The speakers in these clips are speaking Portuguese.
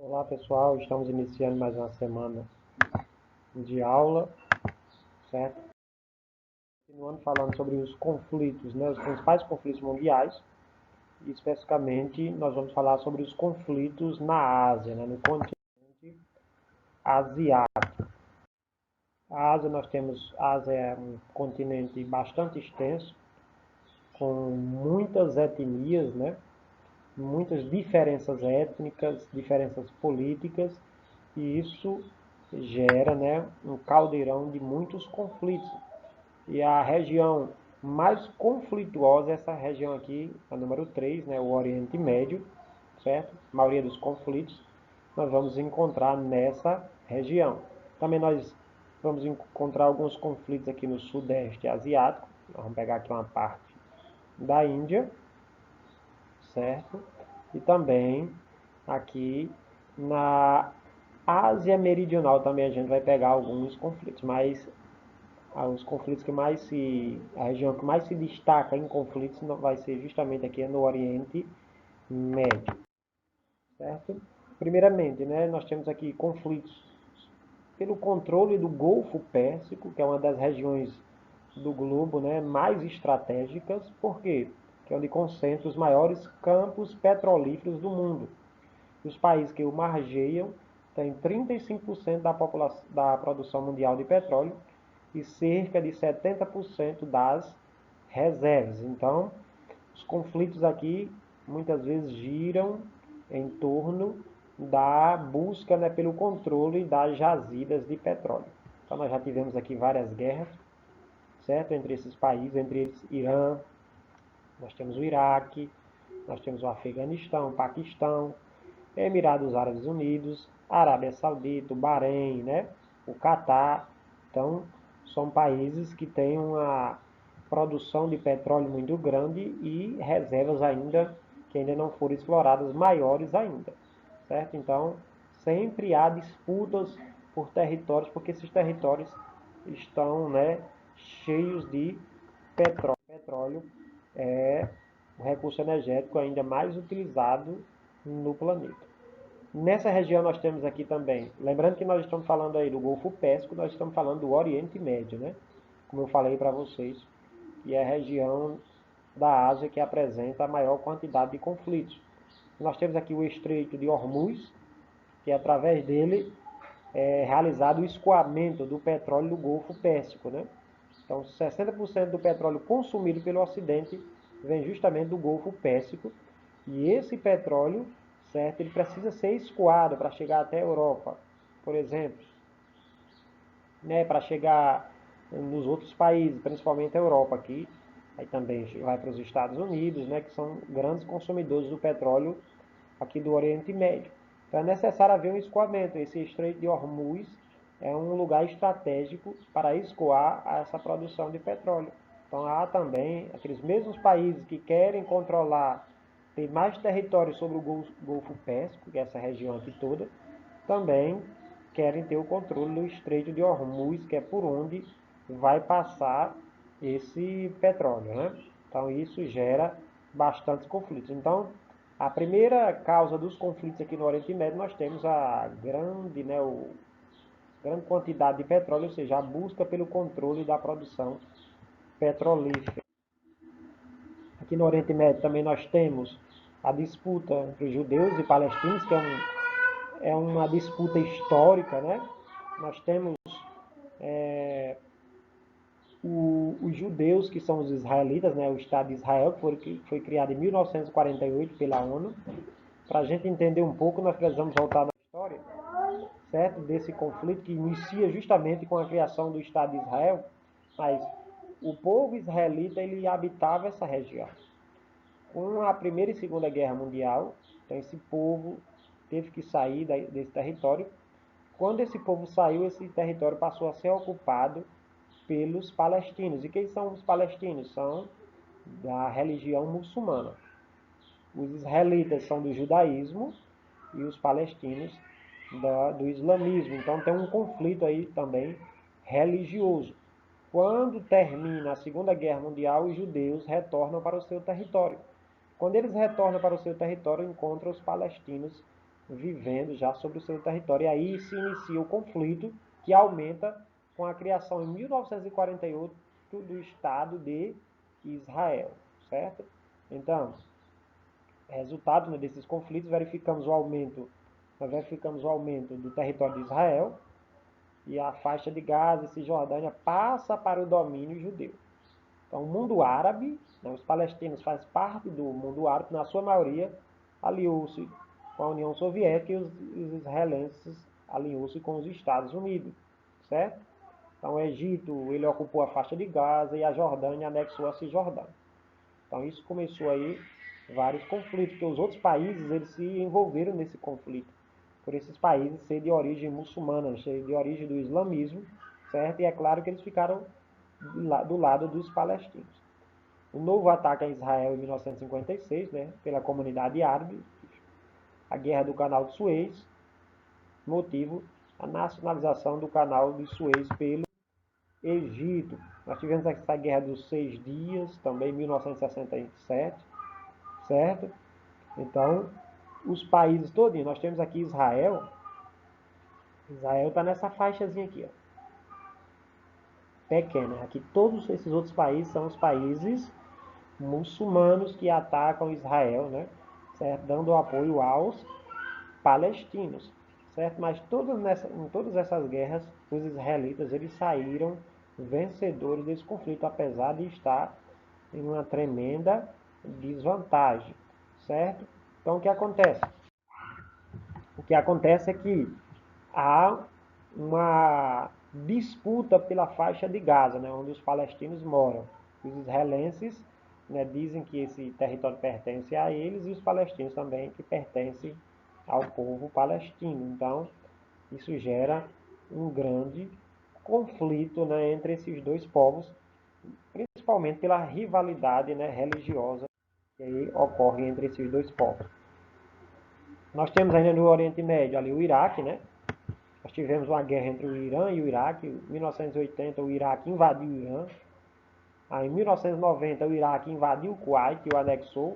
Olá pessoal, estamos iniciando mais uma semana de aula, certo? Continuando falando sobre os conflitos, né, os principais conflitos mundiais, e especificamente nós vamos falar sobre os conflitos na Ásia, né, no continente asiático. A Ásia a Ásia é um continente bastante extenso, com muitas etnias, né, muitas diferenças étnicas, diferenças políticas, e isso gera, né, um caldeirão de muitos conflitos. E a região mais conflituosa é essa região aqui, a número 3, né, o Oriente Médio, certo? A maioria dos conflitos nós vamos encontrar nessa região. Também nós vamos encontrar alguns conflitos aqui no Sudeste Asiático. Nós vamos pegar aqui uma parte da Índia, certo? E também aqui na Ásia Meridional também a gente vai pegar alguns conflitos, mas os conflitos que mais a região que mais se destaca em conflitos vai ser justamente aqui no Oriente Médio, certo? Primeiramente, né, nós temos aqui conflitos pelo controle do Golfo Pérsico, que é uma das regiões do globo, né, mais estratégicas. Por quê? Que é onde concentra os maiores campos petrolíferos do mundo. Os países que o margeiam têm 35% da produção mundial de petróleo e cerca de 70% das reservas. Então, os conflitos aqui muitas vezes giram em torno da busca, né, pelo controle das jazidas de petróleo. Então, nós já tivemos aqui várias guerras, certo? Entre esses países, entre eles Irã, nós temos o Iraque, nós temos o Afeganistão, o Paquistão, Emirados Árabes Unidos, Arábia Saudita, o Bahrein, né? O Catar. Então, são países que têm uma produção de petróleo muito grande e reservas ainda que ainda não foram exploradas, maiores ainda, certo? Então, sempre há disputas por territórios, porque esses territórios estão, né, cheios de petróleo. Petróleo é o recurso energético ainda mais utilizado no planeta. Nessa região nós temos aqui também, lembrando que nós estamos falando aí do Golfo Pérsico, nós estamos falando do Oriente Médio, né? Como eu falei para vocês, que é a região da Ásia que apresenta a maior quantidade de conflitos. Nós temos aqui o Estreito de Hormuz, que através dele é realizado o escoamento do petróleo do Golfo Pérsico, né? Então, 60% do petróleo consumido pelo Ocidente vem justamente do Golfo Pérsico. E esse petróleo, certo, ele precisa ser escoado para chegar até a Europa, por exemplo, né, para chegar nos outros países, principalmente a Europa aqui, aí também vai para os Estados Unidos, né, que são grandes consumidores do petróleo aqui do Oriente Médio. Então é necessário haver um escoamento. Esse Estreito de Hormuz é um lugar estratégico para escoar essa produção de petróleo. Então há também aqueles mesmos países que querem controlar, ter mais território sobre o Golfo Pérsico, que é essa região aqui toda, também querem ter o controle do Estreito de Hormuz, que é por onde vai passar esse petróleo, né? Então isso gera bastantes conflitos. Então, a primeira causa dos conflitos aqui no Oriente Médio, nós temos a grande, né, grande quantidade de petróleo, ou seja, a busca pelo controle da produção petrolífera. Aqui no Oriente Médio também nós temos a disputa entre judeus e palestinos, que é uma disputa histórica, né? Nós temos os judeus, que são os israelitas, né? O Estado de Israel, que foi criado em 1948 pela ONU. Para a gente entender um pouco, nós precisamos voltar na história, certo? Desse conflito que inicia justamente com a criação do Estado de Israel, mas o povo israelita ele habitava essa região. Com a Primeira e Segunda Guerra Mundial, então esse povo teve que sair desse território. Quando esse povo saiu, esse território passou a ser ocupado pelos palestinos. E quem são os palestinos? São da religião muçulmana. Os israelitas são do judaísmo e os palestinos do islamismo. Então tem um conflito aí também religioso. Quando termina a Segunda Guerra Mundial, os judeus retornam para o seu território. Quando eles retornam para o seu território, encontram os palestinos vivendo já sobre o seu território. E aí se inicia o conflito, que aumenta com a criação em 1948 do Estado de Israel, certo? Então, resultado, né, desses conflitos, verificamos o aumento do território de Israel, e a faixa de Gaza e Cisjordânia passa para o domínio judeu. Então, o mundo árabe, né, os palestinos fazem parte do mundo árabe, na sua maioria aliou-se com a União Soviética, e os israelenses alinhou-se com os Estados Unidos, certo? Então, o Egito, ele ocupou a faixa de Gaza, e a Jordânia anexou a Cisjordânia. Então, isso começou aí vários conflitos, porque os outros países, eles se envolveram nesse conflito, por esses países serem de origem muçulmana, serem de origem do islamismo, certo? E é claro que eles ficaram do lado dos palestinos. O novo ataque a Israel em 1956, né, pela comunidade árabe, a guerra do canal de Suez, motivo a nacionalização do canal de Suez pelo Egito. Nós tivemos essa guerra dos 6 dias, também em 1967, certo? Então, os países todinhos, nós temos aqui Israel está nessa faixazinha aqui, ó, pequena. Aqui todos esses outros países são os países muçulmanos que atacam Israel, né? Certo? Dando apoio aos palestinos, certo? Mas em todas essas guerras, os israelitas eles saíram vencedores desse conflito, apesar de estar em uma tremenda desvantagem, certo? Então, o que acontece? O que acontece é que há uma disputa pela faixa de Gaza, né, onde os palestinos moram. Os israelenses, né, dizem que esse território pertence a eles, e os palestinos também que pertencem ao povo palestino. Então, isso gera um grande conflito, né, entre esses dois povos, principalmente pela rivalidade, né, religiosa que aí ocorre entre esses dois povos. Nós temos ainda no Oriente Médio ali o Iraque, né? Nós tivemos uma guerra entre o Irã e o Iraque. Em 1980 o Iraque invadiu o Irã. Aí, em 1990 o Iraque invadiu o Kuwait e o anexou.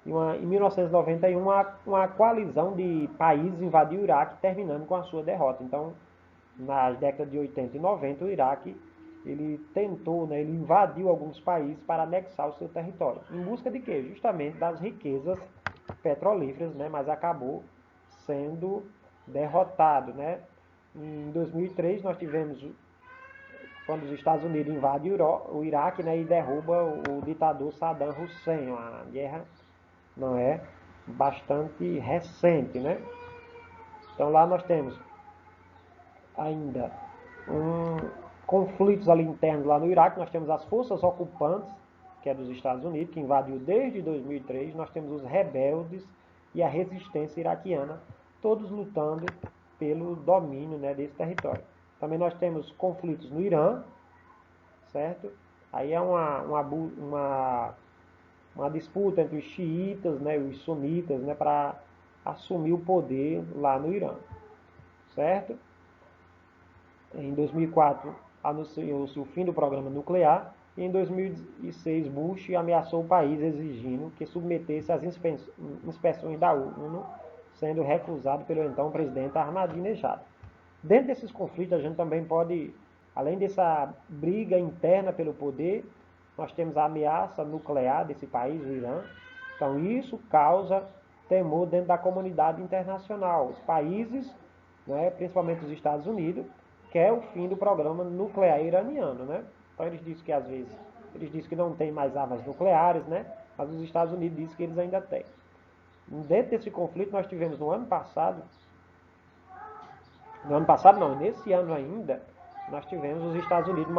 Em 1991 uma coalizão de países invadiu o Iraque, terminando com a sua derrota. Então, nas décadas de 80 e 90 o Iraque ele tentou, né, ele invadiu alguns países para anexar o seu território. Em busca de quê? Justamente das riquezas petrolíferas, né, mas acabou sendo derrotado, né? Em 2003 nós tivemos quando os Estados Unidos invadem o Iraque, né, e derruba o ditador Saddam Hussein, uma guerra não é bastante recente, né? Então lá nós temos ainda conflitos ali internos lá no Iraque. Nós temos as forças ocupantes, que é dos Estados Unidos, que invadiu desde 2003. Nós temos os rebeldes e a resistência iraquiana, todos lutando pelo domínio, né, desse território. Também nós temos conflitos no Irã, certo? Aí é uma disputa entre os xiitas, né, e os sunitas, né, para assumir o poder lá no Irã, certo? Em 2004 anunciou-se o fim do programa nuclear, e em 2006 Bush ameaçou o país exigindo que submetesse às inspeções da ONU, sendo recusado pelo então presidente Ahmadinejad. Dentro desses conflitos a gente também pode, além dessa briga interna pelo poder, nós temos a ameaça nuclear desse país, o Irã. Então isso causa temor dentro da comunidade internacional. Os países, né, principalmente os Estados Unidos, quer o fim do programa nuclear iraniano, né? Então eles dizem que às vezes eles dizem que não tem mais armas nucleares, né? Mas os Estados Unidos dizem que eles ainda têm. Dentro desse conflito nós tivemos no ano passado não, nesse ano ainda, nós tivemos os Estados Unidos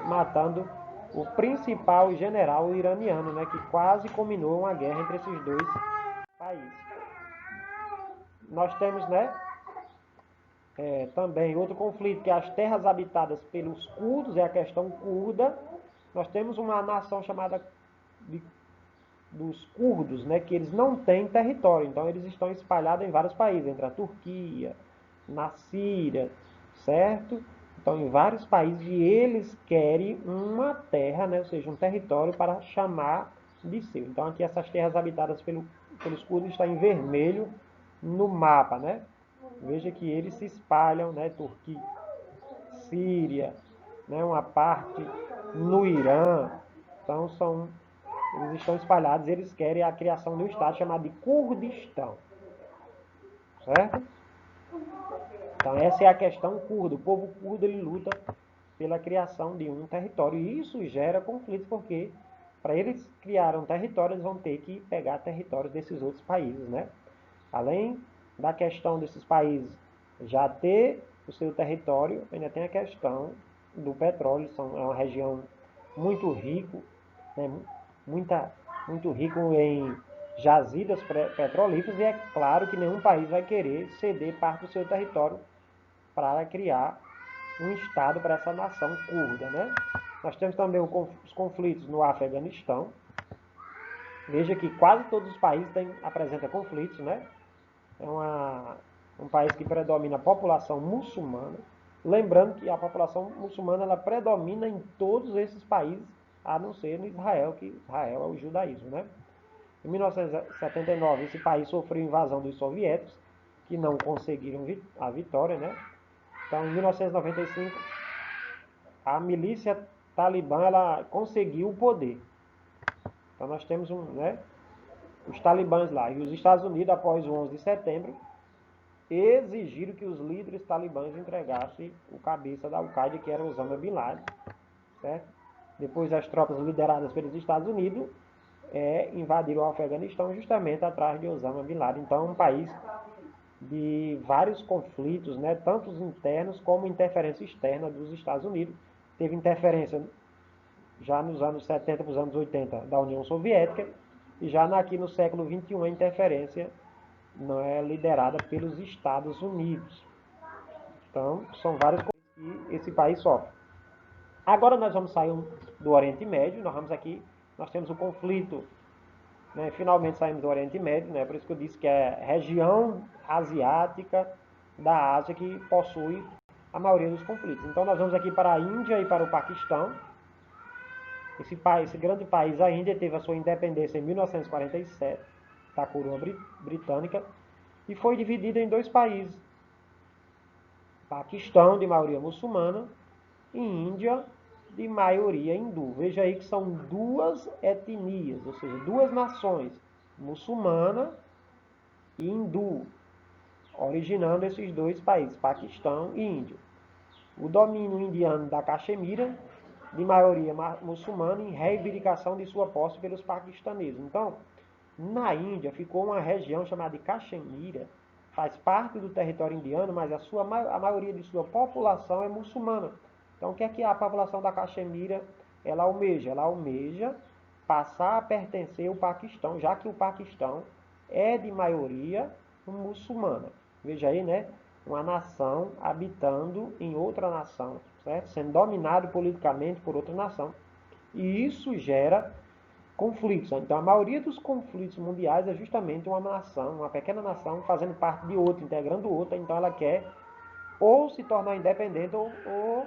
matando o principal general iraniano, né, que quase culminou uma guerra entre esses dois países. Nós temos, né, também outro conflito, que é as terras habitadas pelos curdos, é a questão curda. Nós temos uma nação chamada dos curdos, né, que eles não têm território, então eles estão espalhados em vários países, entre a Turquia, na Síria, certo? Então, em vários países, e eles querem uma terra, né, ou seja, um território para chamar de seu. Então, aqui essas terras habitadas pelos curdos estão em vermelho, no mapa, né? Veja que eles se espalham, né? Turquia, Síria, né? Uma parte no Irã. Então eles estão espalhados, eles querem a criação de um estado chamado de Kurdistão, certo? Então essa é a questão curda. O povo curdo ele luta pela criação de um território e isso gera conflitos porque para eles criarem um território eles vão ter que pegar territórios desses outros países, né? Além da questão desses países já ter o seu território, ainda tem a questão do petróleo. É uma região muito rico, né? Muito rico em jazidas petrolíferas e é claro que nenhum país vai querer ceder parte do seu território para criar um Estado para essa nação curda, né? Nós temos também os conflitos no Afeganistão. Veja que quase todos os países apresentam conflitos, né? É um país que predomina a população muçulmana. Lembrando que a população muçulmana ela predomina em todos esses países, a não ser no Israel, que Israel é o judaísmo, né? Em 1979, esse país sofreu invasão dos soviéticos, que não conseguiram a vitória, né? Então, em 1995, a milícia talibã ela conseguiu o poder. Então, nós temos os talibãs lá. E os Estados Unidos, após o 11 de setembro, exigiram que os líderes talibãs entregassem o cabeça da Al-Qaeda, que era Osama Bin Laden. Certo? Depois, as tropas lideradas pelos Estados Unidos invadiram o Afeganistão justamente atrás de Osama Bin Laden. Então, é um país de vários conflitos, né, tanto internos como interferência externa dos Estados Unidos. Teve interferência já nos anos 70 para os anos 80 da União Soviética e já aqui no século 21 a interferência não é liderada pelos Estados Unidos. Então, são vários conflitos que esse país sofre. Agora nós vamos sair do Oriente Médio, nós temos o conflito, né, finalmente saímos do Oriente Médio, né, por isso que eu disse que é a região asiática da Ásia que possui a maioria dos conflitos. Então nós vamos aqui para a Índia e para o Paquistão. Esse grande país, a Índia, teve a sua independência em 1947 da coroa britânica e foi dividida em dois países. Paquistão, de maioria muçulmana, e Índia, de maioria hindu. Veja aí que são duas etnias, ou seja, duas nações, muçulmana e hindu, originando esses dois países, Paquistão e Índia. O domínio indiano da Caxemira, de maioria muçulmana, em reivindicação de sua posse pelos paquistaneses. Então, na Índia ficou uma região chamada de Caxemira, faz parte do território indiano, mas a maioria de sua população é muçulmana. Então, o que é que a população da Caxemira ela almeja? Ela almeja passar a pertencer ao Paquistão, já que o Paquistão é de maioria muçulmana. Veja aí, né? Uma nação habitando em outra nação, certo? Sendo dominado politicamente por outra nação. E isso gera conflitos. Então, a maioria dos conflitos mundiais é justamente uma nação, uma pequena nação, fazendo parte de outra, integrando outra. Então, ela quer ou se tornar independente ou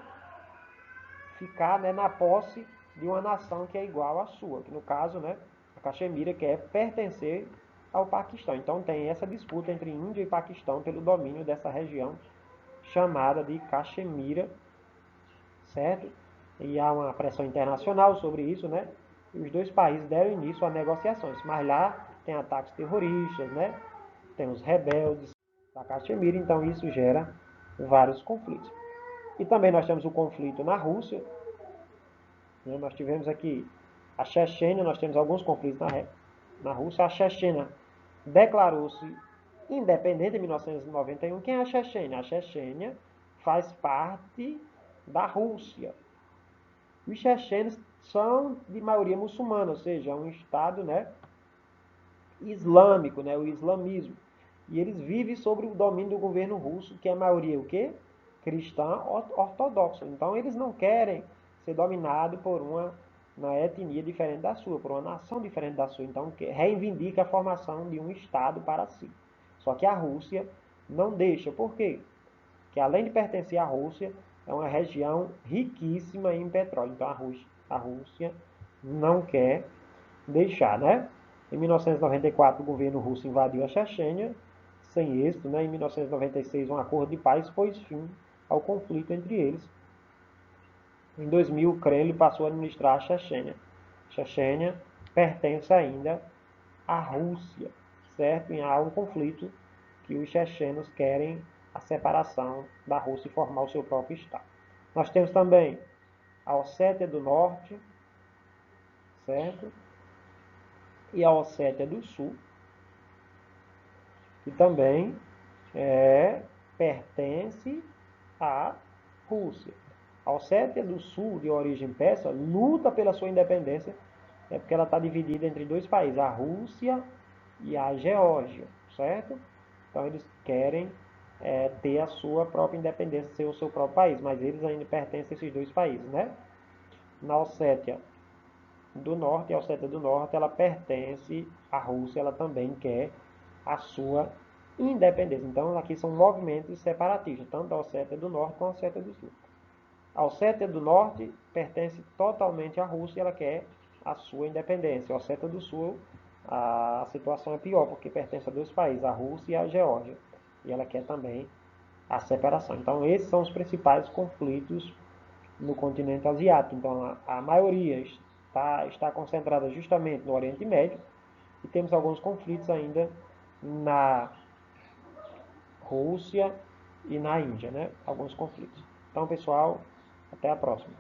ficar, né, na posse de uma nação que é igual à sua. Que no caso, né, a Caxemira quer pertencer ao Paquistão. Então, tem essa disputa entre Índia e Paquistão pelo domínio dessa região chamada de Caxemira, certo? E há uma pressão internacional sobre isso, né? E os dois países deram início a negociações, mas lá tem ataques terroristas, né? Tem os rebeldes da Caxemira, então isso gera vários conflitos. E também nós temos o conflito na Rússia, né? Nós tivemos aqui a Chechênia, nós temos alguns conflitos na Rússia. A Chechênia declarou-se independente em 1991. Quem é a Chechênia? A Chechênia faz parte da Rússia. Os chechenos são de maioria muçulmana, ou seja, é um estado, né, islâmico, né, o islamismo. E eles vivem sob o domínio do governo russo, que é a maioria o quê? Cristã ortodoxa. Então eles não querem ser dominados por uma etnia diferente da sua, por uma nação diferente da sua. Então reivindica a formação de um estado para si. Só que a Rússia não deixa. Por quê? Porque além de pertencer à Rússia, é uma região riquíssima em petróleo. Então a Rússia não quer deixar, né? Em 1994, o governo russo invadiu a Chechênia, sem êxito, né? Em 1996, um acordo de paz pôs fim ao conflito entre eles. Em 2000, o Kremlin passou a administrar a Chechênia. Chechênia pertence ainda à Rússia, certo? E há um conflito que os chechenos querem a separação da Rússia e formar o seu próprio Estado. Nós temos também a Ossétia do Norte, certo? E a Ossétia do Sul, que também pertence à Rússia. A Ossétia do Sul, de origem persa, luta pela sua independência, porque ela está dividida entre dois países, a Rússia e a Geórgia, certo? Então eles querem ter a sua própria independência, ser o seu próprio país, mas eles ainda pertencem a esses dois países, né? Na Ossétia do Norte, a Ossétia do Norte, ela pertence à Rússia, ela também quer a sua independência. Então aqui são movimentos separatistas, tanto a Ossétia do Norte quanto a Ossétia do Sul. A Ossétia do Norte pertence totalmente à Rússia e ela quer a sua independência. A Ossétia do Sul, a situação é pior, porque pertence a dois países, a Rússia e a Geórgia. E ela quer também a separação. Então, esses são os principais conflitos no continente asiático. Então, a maioria está concentrada justamente no Oriente Médio e temos alguns conflitos ainda na Rússia e na Índia, né? Alguns conflitos. Então, pessoal, até a próxima.